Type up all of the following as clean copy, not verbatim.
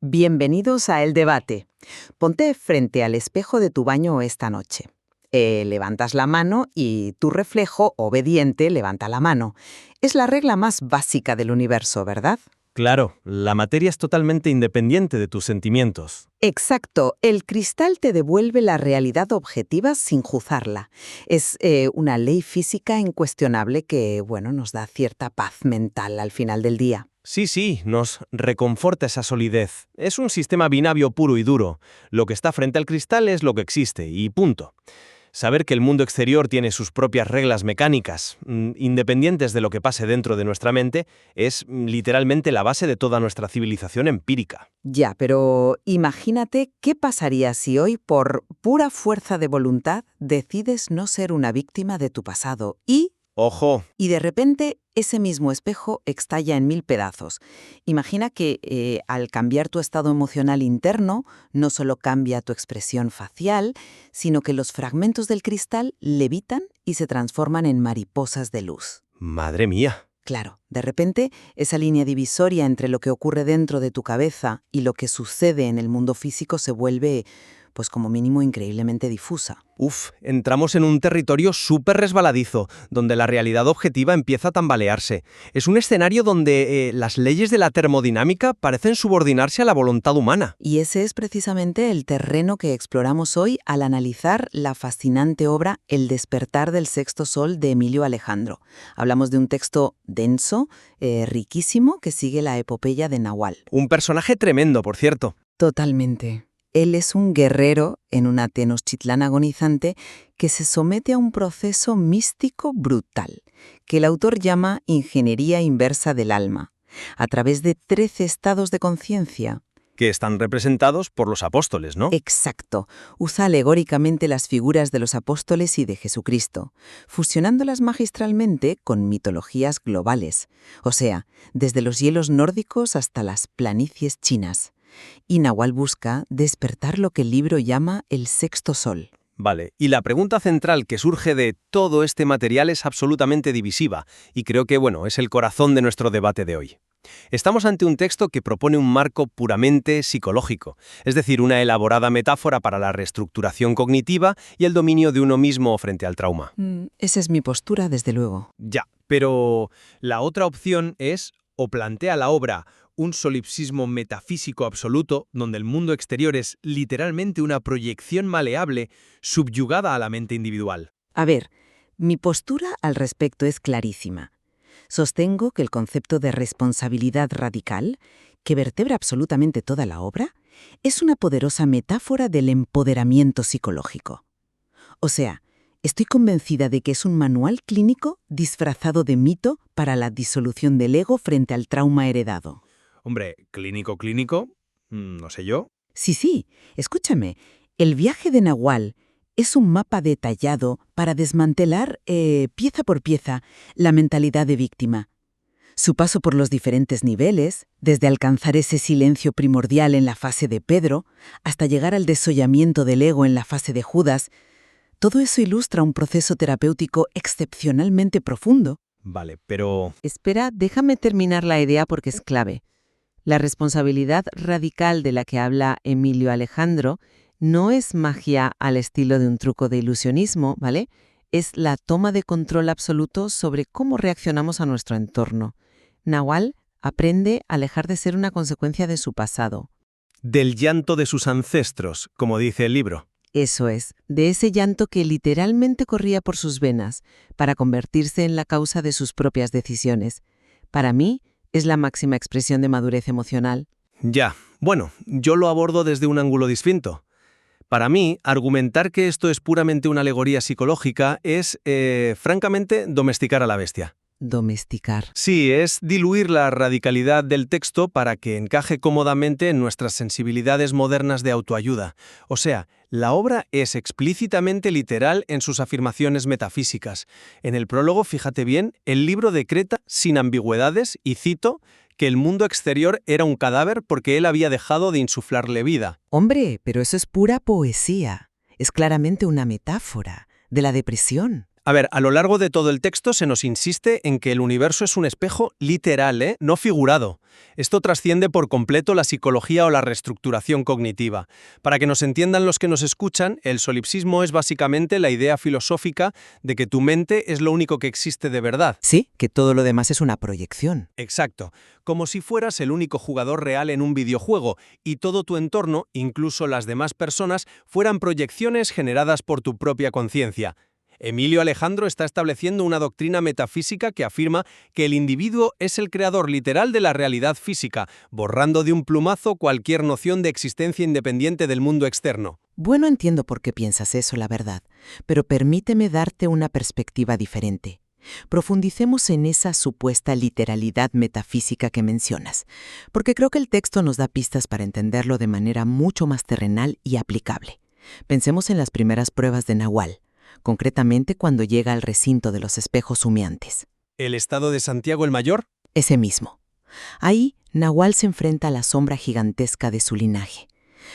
Bienvenidos a El Debate. Ponte frente al espejo de tu baño esta noche. Levantas la mano y tu reflejo, obediente, levanta la mano. Es la regla más básica del universo, ¿verdad? Claro, la materia es totalmente independiente de tus sentimientos. Exacto, el cristal te devuelve la realidad objetiva sin juzgarla. Es una ley física incuestionable que, nos da cierta paz mental al final del día. Sí, nos reconforta esa solidez. Es un sistema binario puro y duro. Lo que está frente al cristal es lo que existe, y punto. Saber que el mundo exterior tiene sus propias reglas mecánicas, independientes de lo que pase dentro de nuestra mente, es literalmente la base de toda nuestra civilización empírica. Ya, pero imagínate qué pasaría si hoy, por pura fuerza de voluntad, decides no ser una víctima de tu pasado ¡Ojo! y de repente ese mismo espejo estalla en 1000 pedazos. Imagina que al cambiar tu estado emocional interno, no solo cambia tu expresión facial, sino que los fragmentos del cristal levitan y se transforman en mariposas de luz. ¡Madre mía! Claro, de repente, esa línea divisoria entre lo que ocurre dentro de tu cabeza y lo que sucede en el mundo físico se vuelve, como mínimo, increíblemente difusa. Entramos en un territorio súper resbaladizo, donde la realidad objetiva empieza a tambalearse. Es un escenario donde las leyes de la termodinámica parecen subordinarse a la voluntad humana. Y ese es precisamente el terreno que exploramos hoy al analizar la fascinante obra El despertar del sexto sol de Emilio Alejandro. Hablamos de un texto denso, riquísimo, que sigue la epopeya de Nahual. Un personaje tremendo, por cierto. Totalmente. Él es un guerrero en una Tenochtitlán agonizante que se somete a un proceso místico brutal, que el autor llama ingeniería inversa del alma, a través de 13 estados de conciencia. Que están representados por los apóstoles, ¿no? Exacto. Usa alegóricamente las figuras de los apóstoles y de Jesucristo, fusionándolas magistralmente con mitologías globales, o sea, desde los hielos nórdicos hasta las planicies chinas. Y Nahual busca despertar lo que el libro llama el sexto sol. Vale, y la pregunta central que surge de todo este material es absolutamente divisiva, y creo que, es el corazón de nuestro debate de hoy. Estamos ante un texto que propone un marco puramente psicológico, es decir, una elaborada metáfora para la reestructuración cognitiva y el dominio de uno mismo frente al trauma. Esa es mi postura, desde luego. Ya, pero la otra opción es, o plantea la obra un solipsismo metafísico absoluto, donde el mundo exterior es literalmente una proyección maleable subyugada a la mente individual. A ver, mi postura al respecto es clarísima. Sostengo que el concepto de responsabilidad radical, que vertebra absolutamente toda la obra, es una poderosa metáfora del empoderamiento psicológico. O sea, estoy convencida de que es un manual clínico disfrazado de mito para la disolución del ego frente al trauma heredado. Hombre, clínico, no sé yo. Sí, escúchame. El viaje de Nahual es un mapa detallado para desmantelar, pieza por pieza, la mentalidad de víctima. Su paso por los diferentes niveles, desde alcanzar ese silencio primordial en la fase de Pedro, hasta llegar al desollamiento del ego en la fase de Judas, todo eso ilustra un proceso terapéutico excepcionalmente profundo. Vale, pero... Espera, déjame terminar la idea porque es clave. La responsabilidad radical de la que habla Emilio Alejandro no es magia al estilo de un truco de ilusionismo, ¿vale? Es la toma de control absoluto sobre cómo reaccionamos a nuestro entorno. Nahual aprende a dejar de ser una consecuencia de su pasado. Del llanto de sus ancestros, como dice el libro. Eso es, de ese llanto que literalmente corría por sus venas para convertirse en la causa de sus propias decisiones. Para mí, es la máxima expresión de madurez emocional. Ya, yo lo abordo desde un ángulo distinto. Para mí, argumentar que esto es puramente una alegoría psicológica es, francamente, domesticar a la bestia. Domesticar. Sí, es diluir la radicalidad del texto para que encaje cómodamente en nuestras sensibilidades modernas de autoayuda. O sea, la obra es explícitamente literal en sus afirmaciones metafísicas. En el prólogo, fíjate bien, el libro decreta sin ambigüedades, y cito, que el mundo exterior era un cadáver porque él había dejado de insuflarle vida. Hombre, pero eso es pura poesía. Es claramente una metáfora de la depresión. A ver, a lo largo de todo el texto se nos insiste en que el universo es un espejo literal, no figurado. Esto trasciende por completo la psicología o la reestructuración cognitiva. Para que nos entiendan los que nos escuchan, el solipsismo es básicamente la idea filosófica de que tu mente es lo único que existe de verdad. Sí, que todo lo demás es una proyección. Exacto, como si fueras el único jugador real en un videojuego y todo tu entorno, incluso las demás personas, fueran proyecciones generadas por tu propia conciencia. Emilio Alejandro está estableciendo una doctrina metafísica que afirma que el individuo es el creador literal de la realidad física, borrando de un plumazo cualquier noción de existencia independiente del mundo externo. Bueno, entiendo por qué piensas eso, la verdad, pero permíteme darte una perspectiva diferente. Profundicemos en esa supuesta literalidad metafísica que mencionas, porque creo que el texto nos da pistas para entenderlo de manera mucho más terrenal y aplicable. Pensemos en las primeras pruebas de Nahual, concretamente cuando llega al recinto de los espejos humeantes. ¿El estado de Santiago el Mayor? Ese mismo. Ahí, Nahual se enfrenta a la sombra gigantesca de su linaje.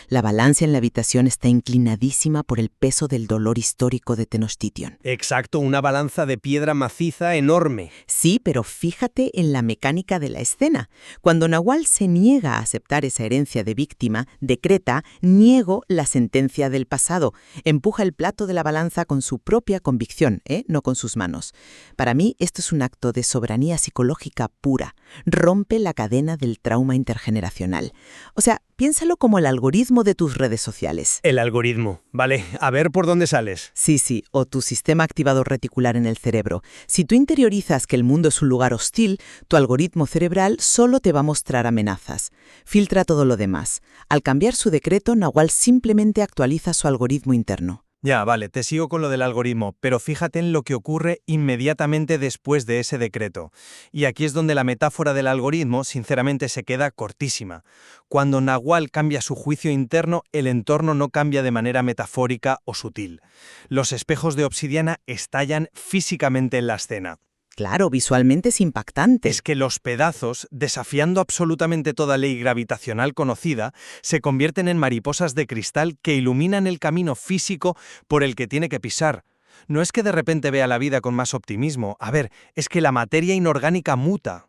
La balanza en la habitación está inclinadísima por el peso del dolor histórico de Tenochtitlan. Exacto, una balanza de piedra maciza enorme. Sí, pero fíjate en la mecánica de la escena. Cuando Nahual se niega a aceptar esa herencia de víctima, decreta, niego la sentencia del pasado. Empuja el plato de la balanza con su propia convicción, no con sus manos. Para mí, esto es un acto de soberanía psicológica pura. Rompe la cadena del trauma intergeneracional. O sea, piénsalo como el algoritmo de tus redes sociales. El algoritmo. Vale, a ver por dónde sales. Sí, o tu sistema activador reticular en el cerebro. Si tú interiorizas que el mundo es un lugar hostil, tu algoritmo cerebral solo te va a mostrar amenazas. Filtra todo lo demás. Al cambiar su decreto, Nahual simplemente actualiza su algoritmo interno. Ya, vale, te sigo con lo del algoritmo, pero fíjate en lo que ocurre inmediatamente después de ese decreto. Y aquí es donde la metáfora del algoritmo, sinceramente, se queda cortísima. Cuando Nahual cambia su juicio interno, el entorno no cambia de manera metafórica o sutil. Los espejos de obsidiana estallan físicamente en la escena. Claro, visualmente es impactante. Es que los pedazos, desafiando absolutamente toda ley gravitacional conocida, se convierten en mariposas de cristal que iluminan el camino físico por el que tiene que pisar. No es que de repente vea la vida con más optimismo. A ver, es que la materia inorgánica muta.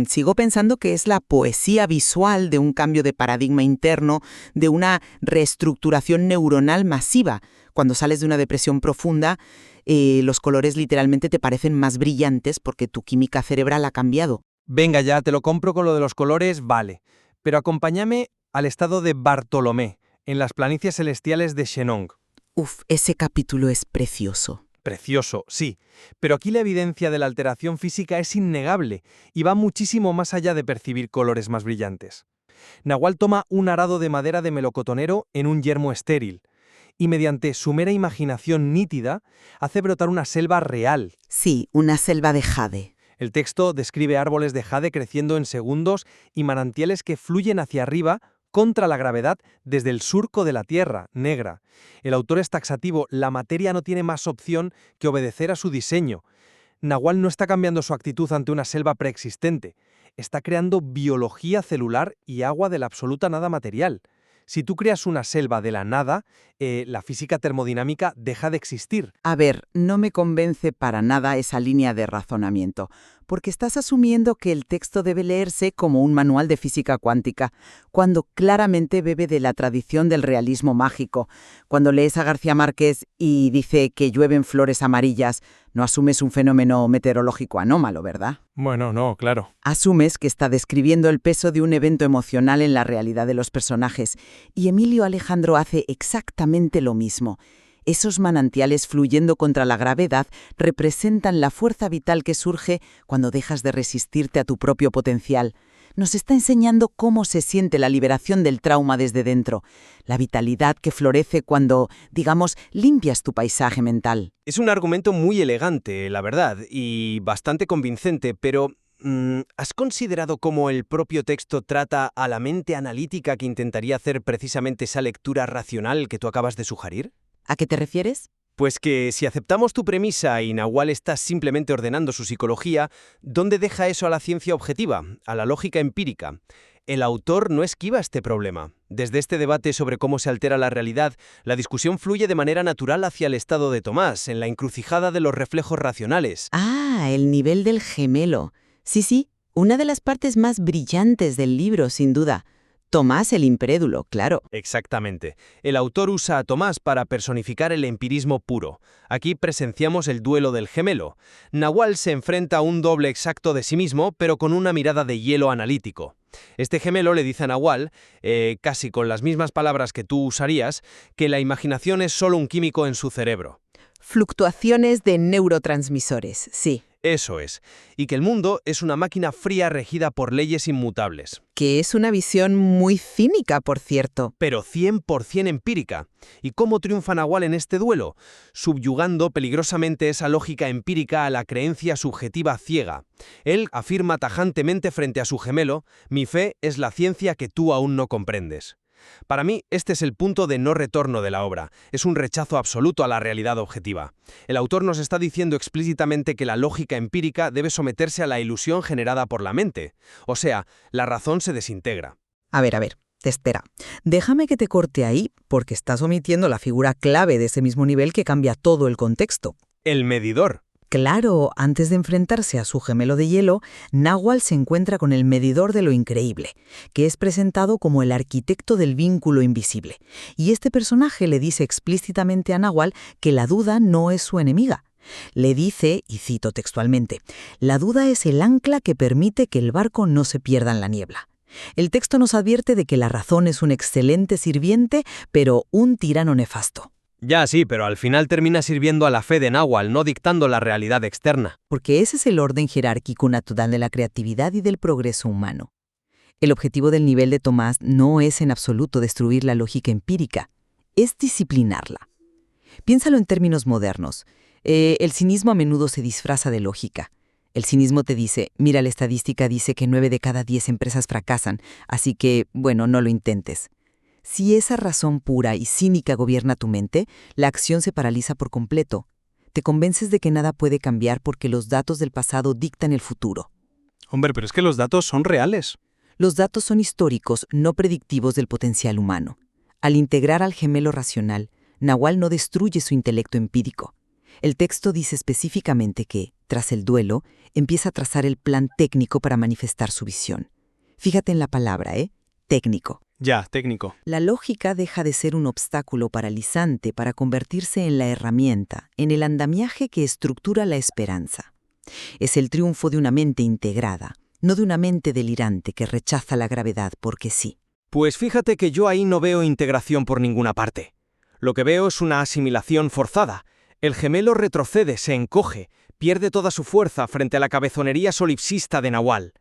Sigo pensando que es la poesía visual de un cambio de paradigma interno, de una reestructuración neuronal masiva. Cuando sales de una depresión profunda, los colores literalmente te parecen más brillantes porque tu química cerebral ha cambiado. Venga ya, te lo compro con lo de los colores, vale. Pero acompáñame al estado de Bartolomé, en las planicies celestiales de Shennong. Ese capítulo es precioso. Precioso, sí, pero aquí la evidencia de la alteración física es innegable y va muchísimo más allá de percibir colores más brillantes. Nahual toma un arado de madera de melocotonero en un yermo estéril y mediante su mera imaginación nítida hace brotar una selva real. Sí, una selva de jade. El texto describe árboles de jade creciendo en segundos y manantiales que fluyen hacia arriba contra la gravedad desde el surco de la Tierra, negra. El autor es taxativo, la materia no tiene más opción que obedecer a su diseño. Nahual no está cambiando su actitud ante una selva preexistente, está creando biología celular y agua de la absoluta nada material. Si tú creas una selva de la nada, la física termodinámica deja de existir. A ver, no me convence para nada esa línea de razonamiento, porque estás asumiendo que el texto debe leerse como un manual de física cuántica, cuando claramente bebe de la tradición del realismo mágico. Cuando lees a García Márquez y dice que llueven flores amarillas, no asumes un fenómeno meteorológico anómalo, ¿verdad? Bueno, no, claro. Asumes que está describiendo el peso de un evento emocional en la realidad de los personajes, y Emilio Alejandro hace exactamente lo mismo. Esos manantiales fluyendo contra la gravedad representan la fuerza vital que surge cuando dejas de resistirte a tu propio potencial. Nos está enseñando cómo se siente la liberación del trauma desde dentro, la vitalidad que florece cuando, digamos, limpias tu paisaje mental. Es un argumento muy elegante, la verdad, y bastante convincente, pero ¿has considerado cómo el propio texto trata a la mente analítica que intentaría hacer precisamente esa lectura racional que tú acabas de sugerir? ¿A qué te refieres? Pues que si aceptamos tu premisa y Nahual está simplemente ordenando su psicología, ¿dónde deja eso a la ciencia objetiva, a la lógica empírica? el autor no esquiva este problema. Desde este debate sobre cómo se altera la realidad, la discusión fluye de manera natural hacia el estado de Tomás, en la encrucijada de los reflejos racionales. Ah, el nivel del gemelo. Sí, una de las partes más brillantes del libro, sin duda. Tomás el incrédulo, claro. Exactamente. El autor usa a Tomás para personificar el empirismo puro. Aquí presenciamos el duelo del gemelo. Nahual se enfrenta a un doble exacto de sí mismo, pero con una mirada de hielo analítico. Este gemelo le dice a Nahual, casi con las mismas palabras que tú usarías, que la imaginación es solo un químico en su cerebro. Fluctuaciones de neurotransmisores, sí. Eso es. Y que el mundo es una máquina fría regida por leyes inmutables. Que es una visión muy cínica, por cierto. Pero 100% empírica. ¿Y cómo triunfa Nahual en este duelo? Subyugando peligrosamente esa lógica empírica a la creencia subjetiva ciega. Él afirma tajantemente frente a su gemelo, mi fe es la ciencia que tú aún no comprendes. Para mí, este es el punto de no retorno de la obra. Es un rechazo absoluto a la realidad objetiva. El autor nos está diciendo explícitamente que la lógica empírica debe someterse a la ilusión generada por la mente. O sea, la razón se desintegra. A ver, espera. Déjame que te corte ahí, porque estás omitiendo la figura clave de ese mismo nivel que cambia todo el contexto. El medidor. Claro, antes de enfrentarse a su gemelo de hielo, Nahual se encuentra con el medidor de lo increíble, que es presentado como el arquitecto del vínculo invisible. Y este personaje le dice explícitamente a Nahual que la duda no es su enemiga. Le dice, y cito textualmente, la duda es el ancla que permite que el barco no se pierda en la niebla. El texto nos advierte de que la razón es un excelente sirviente, pero un tirano nefasto. Ya sí, pero al final termina sirviendo a la fe de Nahual, no dictando la realidad externa. Porque ese es el orden jerárquico natural de la creatividad y del progreso humano. El objetivo del nivel de Tomás no es en absoluto destruir la lógica empírica, es disciplinarla. Piénsalo en términos modernos. El cinismo a menudo se disfraza de lógica. El cinismo te dice, mira, la estadística dice que 9 de cada 10 empresas fracasan, así que, bueno, no lo intentes. Si esa razón pura y cínica gobierna tu mente, la acción se paraliza por completo. Te convences de que nada puede cambiar porque los datos del pasado dictan el futuro. Hombre, pero es que los datos son reales. Los datos son históricos, no predictivos del potencial humano. Al integrar al gemelo racional, Nahual no destruye su intelecto empírico. El texto dice específicamente que, tras el duelo, empieza a trazar el plan técnico para manifestar su visión. Fíjate en la palabra, técnico. Ya, técnico. La lógica deja de ser un obstáculo paralizante para convertirse en la herramienta, en el andamiaje que estructura la esperanza. Es el triunfo de una mente integrada, no de una mente delirante que rechaza la gravedad porque sí. Pues fíjate que yo ahí no veo integración por ninguna parte. Lo que veo es una asimilación forzada. El gemelo retrocede, se encoge, pierde toda su fuerza frente a la cabezonería solipsista de Nahual.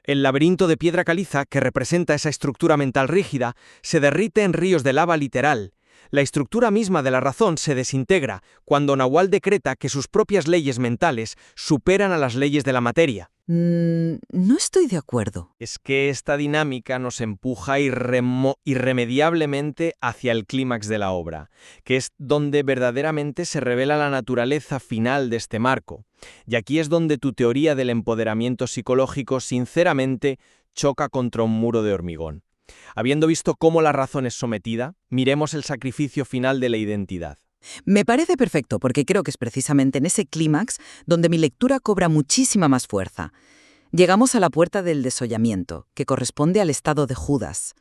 El laberinto de piedra caliza, que representa esa estructura mental rígida, se derrite en ríos de lava literal. La estructura misma de la razón se desintegra cuando Nahual decreta que sus propias leyes mentales superan a las leyes de la materia. No estoy de acuerdo. Es que esta dinámica nos empuja irremediablemente hacia el clímax de la obra, que es donde verdaderamente se revela la naturaleza final de este marco. Y aquí es donde tu teoría del empoderamiento psicológico, sinceramente, choca contra un muro de hormigón. Habiendo visto cómo la razón es sometida, miremos el sacrificio final de la identidad. Me parece perfecto, porque creo que es precisamente en ese clímax donde mi lectura cobra muchísima más fuerza. Llegamos a la puerta del desollamiento, que corresponde al estado de Judas.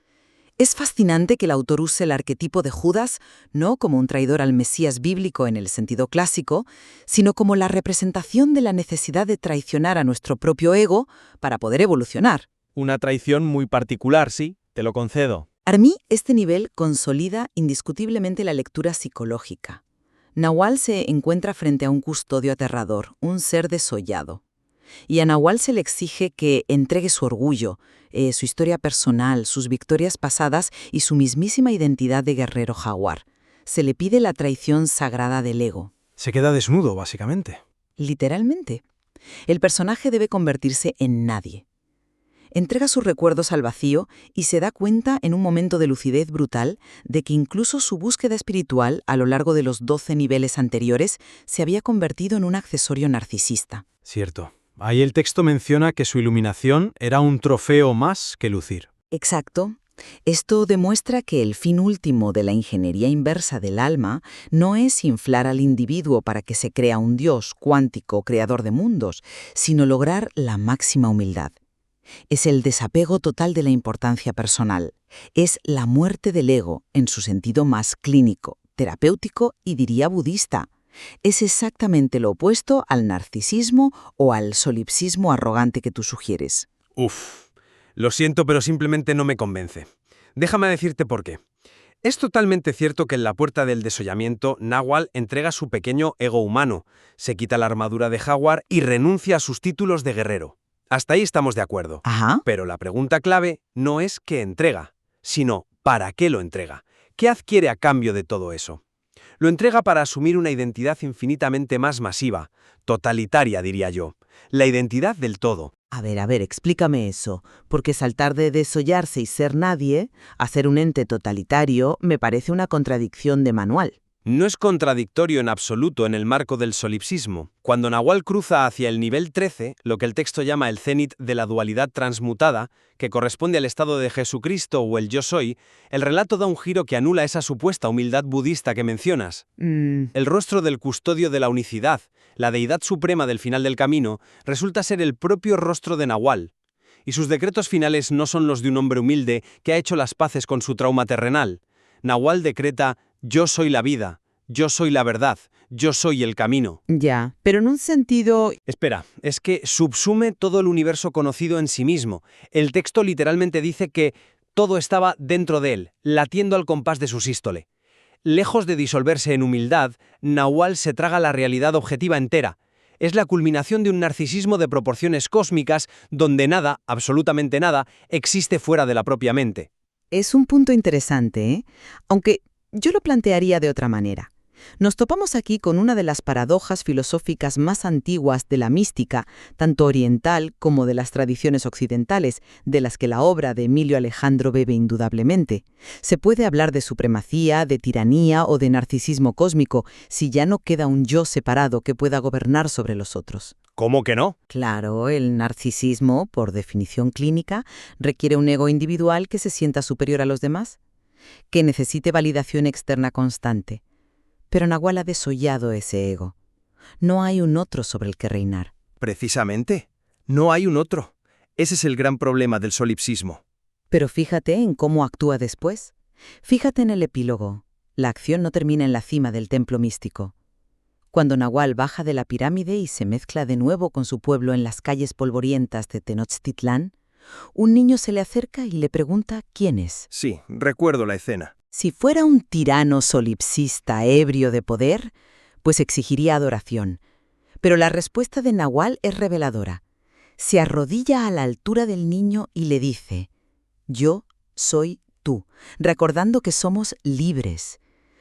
Es fascinante que el autor use el arquetipo de Judas no como un traidor al Mesías bíblico en el sentido clásico, sino como la representación de la necesidad de traicionar a nuestro propio ego para poder evolucionar. Una traición muy particular, sí, te lo concedo. Para mí, este nivel consolida indiscutiblemente la lectura psicológica. Nahual se encuentra frente a un custodio aterrador, un ser desollado. Y a Nahual se le exige que entregue su orgullo, su historia personal, sus victorias pasadas y su mismísima identidad de guerrero jaguar. Se le pide la traición sagrada del ego. Se queda desnudo, básicamente. Literalmente. El personaje debe convertirse en nadie. Entrega sus recuerdos al vacío y se da cuenta en un momento de lucidez brutal de que incluso su búsqueda espiritual a lo largo de los 12 niveles anteriores se había convertido en un accesorio narcisista. Cierto. Ahí el texto menciona que su iluminación era un trofeo más que lucir. Exacto. Esto demuestra que el fin último de la ingeniería inversa del alma no es inflar al individuo para que se crea un dios cuántico creador de mundos, sino lograr la máxima humildad. Es el desapego total de la importancia personal. Es la muerte del ego en su sentido más clínico, terapéutico y diría budista. Es exactamente lo opuesto al narcisismo o al solipsismo arrogante que tú sugieres. Uf, lo siento, pero simplemente no me convence. Déjame decirte por qué. Es totalmente cierto que en la puerta del desollamiento, Nahual entrega su pequeño ego humano, se quita la armadura de jaguar y renuncia a sus títulos de guerrero. Hasta ahí estamos de acuerdo. Ajá. Pero la pregunta clave no es qué entrega, sino ¿para qué lo entrega? ¿Qué adquiere a cambio de todo eso? Lo entrega para asumir una identidad infinitamente más masiva, totalitaria, diría yo. La identidad del todo. A ver, explícame eso, porque saltar de desollarse y ser nadie a ser un ente totalitario me parece una contradicción de manual. No es contradictorio en absoluto en el marco del solipsismo. Cuando Nahual cruza hacia el nivel 13, lo que el texto llama el cenit de la dualidad transmutada, que corresponde al estado de Jesucristo o el yo soy, el relato da un giro que anula esa supuesta humildad budista que mencionas. El rostro del custodio de la unicidad, la deidad suprema del final del camino, resulta ser el propio rostro de Nahual. Y sus decretos finales no son los de un hombre humilde que ha hecho las paces con su trauma terrenal. Nahual decreta: yo soy la vida, yo soy la verdad, yo soy el camino. Ya, pero en un sentido... Espera, es que subsume todo el universo conocido en sí mismo. El texto literalmente dice que todo estaba dentro de él, latiendo al compás de su sístole. Lejos de disolverse en humildad, Nahual se traga la realidad objetiva entera. Es la culminación de un narcisismo de proporciones cósmicas donde nada, absolutamente nada, existe fuera de la propia mente. Es un punto interesante, ¿eh? Aunque yo lo plantearía de otra manera. Nos topamos aquí con una de las paradojas filosóficas más antiguas de la mística, tanto oriental como de las tradiciones occidentales, de las que la obra de Emilio Alejandro bebe indudablemente. Se puede hablar de supremacía, de tiranía o de narcisismo cósmico si ya no queda un yo separado que pueda gobernar sobre los otros. ¿Cómo que no? Claro, el narcisismo, por definición clínica, requiere un ego individual que se sienta superior a los demás, que necesite validación externa constante. Pero Nahual ha desollado ese ego. No hay un otro sobre el que reinar. Precisamente, no hay un otro. Ese es el gran problema del solipsismo. Pero fíjate en cómo actúa después. Fíjate en el epílogo. La acción no termina en la cima del templo místico. Cuando Nahual baja de la pirámide y se mezcla de nuevo con su pueblo en las calles polvorientas de Tenochtitlán, un niño se le acerca y le pregunta quién es. Sí, recuerdo la escena. Si fuera un tirano solipsista ebrio de poder, pues exigiría adoración. Pero la respuesta de Nahual es reveladora. Se arrodilla a la altura del niño y le dice: yo soy tú, recordando que somos libres.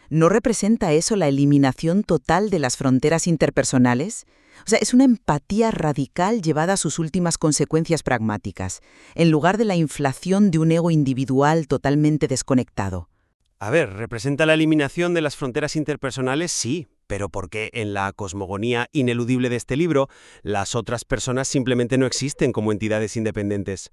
¿No representa eso la eliminación total de las fronteras interpersonales? O sea, es una empatía radical llevada a sus últimas consecuencias pragmáticas, en lugar de la inflación de un ego individual totalmente desconectado. A ver, ¿representa la eliminación de las fronteras interpersonales? Sí, pero porque en la cosmogonía ineludible de este libro, las otras personas simplemente no existen como entidades independientes.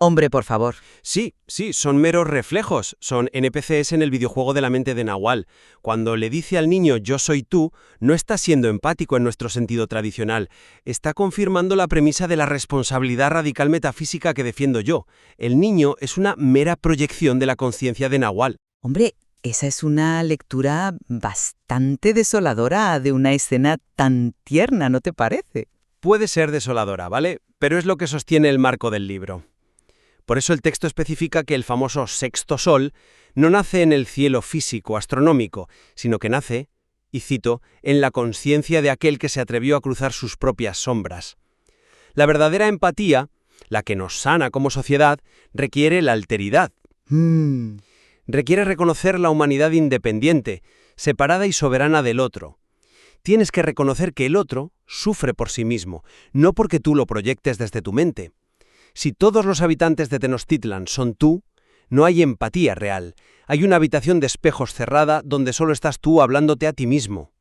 Hombre, por favor. Sí, son meros reflejos, son NPCs en el videojuego de la mente de Nahual. Cuando le dice al niño yo soy tú, no está siendo empático en nuestro sentido tradicional, está confirmando la premisa de la responsabilidad radical metafísica que defiendo yo. El niño es una mera proyección de la conciencia de Nahual. Hombre, esa es una lectura bastante desoladora de una escena tan tierna, ¿no te parece? Puede ser desoladora, ¿vale? Pero es lo que sostiene el marco del libro. Por eso el texto especifica que el famoso sexto sol no nace en el cielo físico astronómico, sino que nace, y cito, en la conciencia de aquel que se atrevió a cruzar sus propias sombras. La verdadera empatía, la que nos sana como sociedad, requiere la alteridad. Requiere reconocer la humanidad independiente, separada y soberana del otro. Tienes que reconocer que el otro sufre por sí mismo, no porque tú lo proyectes desde tu mente. Si todos los habitantes de Tenochtitlan son tú, no hay empatía real. Hay una habitación de espejos cerrada donde solo estás tú hablándote a ti mismo.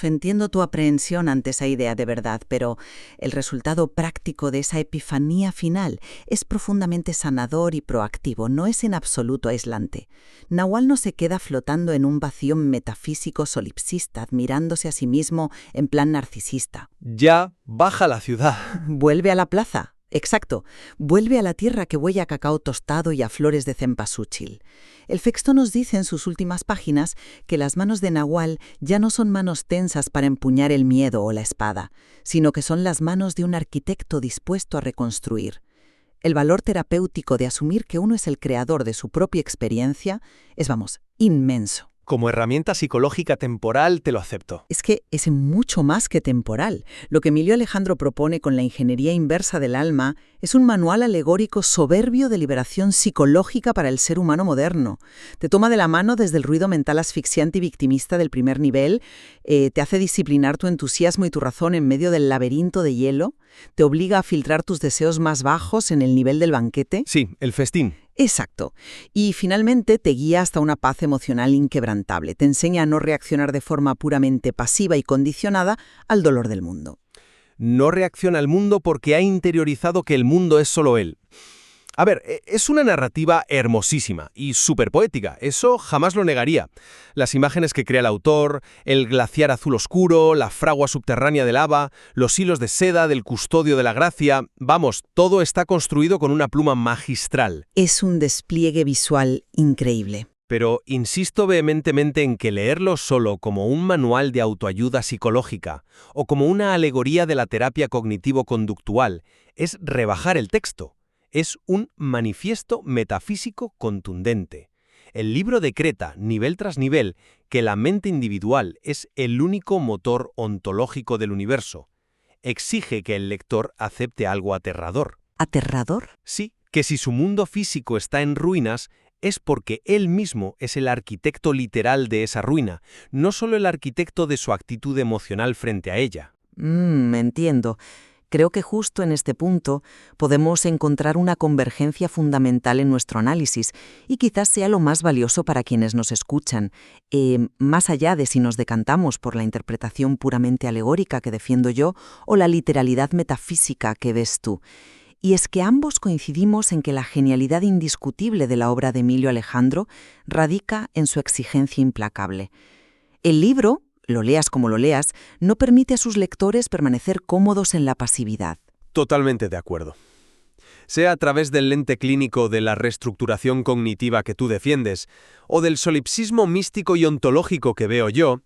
Entiendo tu aprehensión ante esa idea de verdad, pero el resultado práctico de esa epifanía final es profundamente sanador y proactivo, no es en absoluto aislante. Nahual no se queda flotando en un vacío metafísico solipsista, admirándose a sí mismo en plan narcisista. Ya baja la ciudad. Vuelve a la plaza. Exacto, vuelve a la tierra que huele a cacao tostado y a flores de cempasúchil. El texto nos dice en sus últimas páginas que las manos de Nahual ya no son manos tensas para empuñar el miedo o la espada, sino que son las manos de un arquitecto dispuesto a reconstruir. El valor terapéutico de asumir que uno es el creador de su propia experiencia es, inmenso. Como herramienta psicológica temporal te lo acepto. Es que es mucho más que temporal. Lo que Emilio Alejandro propone con la ingeniería inversa del alma es un manual alegórico soberbio de liberación psicológica para el ser humano moderno. Te toma de la mano desde el ruido mental asfixiante y victimista del primer nivel, te hace disciplinar tu entusiasmo y tu razón en medio del laberinto de hielo, te obliga a filtrar tus deseos más bajos en el nivel del banquete. Sí, el festín. Exacto. Y finalmente te guía hasta una paz emocional inquebrantable. Te enseña a no reaccionar de forma puramente pasiva y condicionada al dolor del mundo. No reacciona al mundo porque ha interiorizado que el mundo es solo él. A ver, es una narrativa hermosísima y súper poética, eso jamás lo negaría. Las imágenes que crea el autor, el glaciar azul oscuro, la fragua subterránea de lava, los hilos de seda del custodio de la gracia, todo está construido con una pluma magistral. Es un despliegue visual increíble. Pero insisto vehementemente en que leerlo solo como un manual de autoayuda psicológica o como una alegoría de la terapia cognitivo-conductual es rebajar el texto. Es un manifiesto metafísico contundente. El libro decreta, nivel tras nivel, que la mente individual es el único motor ontológico del universo. Exige que el lector acepte algo aterrador. ¿Aterrador? Sí, que si su mundo físico está en ruinas, es porque él mismo es el arquitecto literal de esa ruina, no solo el arquitecto de su actitud emocional frente a ella. Entiendo. Creo que justo en este punto podemos encontrar una convergencia fundamental en nuestro análisis y quizás sea lo más valioso para quienes nos escuchan, más allá de si nos decantamos por la interpretación puramente alegórica que defiendo yo o la literalidad metafísica que ves tú. Y es que ambos coincidimos en que la genialidad indiscutible de la obra de Emilio Alejandro radica en su exigencia implacable. El libro, lo leas como lo leas, no permite a sus lectores permanecer cómodos en la pasividad. Totalmente de acuerdo. Sea a través del lente clínico de la reestructuración cognitiva que tú defiendes, o del solipsismo místico y ontológico que veo yo,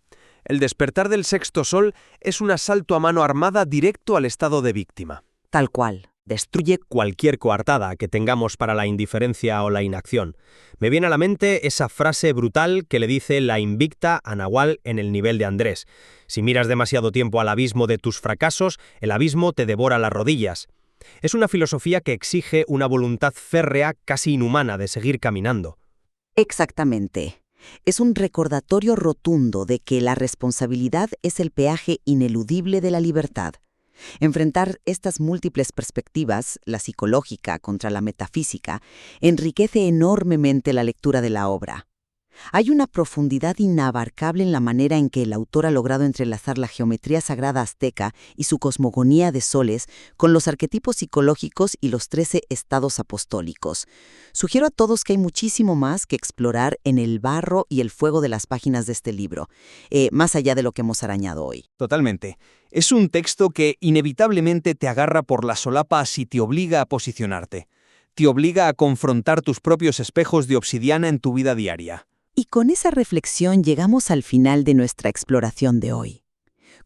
el despertar del sexto sol es un asalto a mano armada directo al estado de víctima. Tal cual. Destruye Cualquier coartada que tengamos para la indiferencia o la inacción. Me viene a la mente esa frase brutal que le dice la invicta a Nahual en el nivel de Andrés. Si miras demasiado tiempo al abismo de tus fracasos, el abismo te devora las rodillas. Es una filosofía que exige una voluntad férrea, casi inhumana, de seguir caminando. Exactamente. Es un recordatorio rotundo de que la responsabilidad es el peaje ineludible de la libertad. Enfrentar estas múltiples perspectivas, la psicológica contra la metafísica, enriquece enormemente la lectura de la obra. Hay una profundidad inabarcable en la manera en que el autor ha logrado entrelazar la geometría sagrada azteca y su cosmogonía de soles con los arquetipos psicológicos y los 13 estados apostólicos. Sugiero a todos que hay muchísimo más que explorar en el barro y el fuego de las páginas de este libro, más allá de lo que hemos arañado hoy. Totalmente. Es un texto que inevitablemente te agarra por la solapa si te obliga a posicionarte. Te obliga a confrontar tus propios espejos de obsidiana en tu vida diaria. Y con esa reflexión llegamos al final de nuestra exploración de hoy.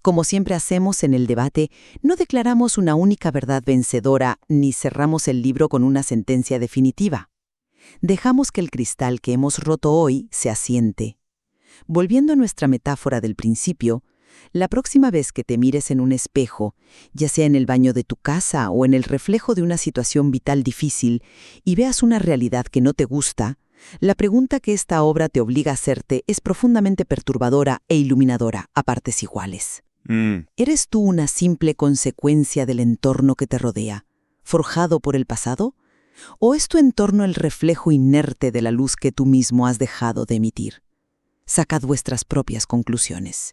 Como siempre hacemos en el debate, no declaramos una única verdad vencedora ni cerramos el libro con una sentencia definitiva. Dejamos que el cristal que hemos roto hoy se asiente. Volviendo a nuestra metáfora del principio, la próxima vez que te mires en un espejo, ya sea en el baño de tu casa o en el reflejo de una situación vital difícil, y veas una realidad que no te gusta, la pregunta que esta obra te obliga a hacerte es profundamente perturbadora e iluminadora a partes iguales. ¿Eres tú una simple consecuencia del entorno que te rodea, forjado por el pasado? ¿O es tu entorno el reflejo inerte de la luz que tú mismo has dejado de emitir? Sacad vuestras propias conclusiones.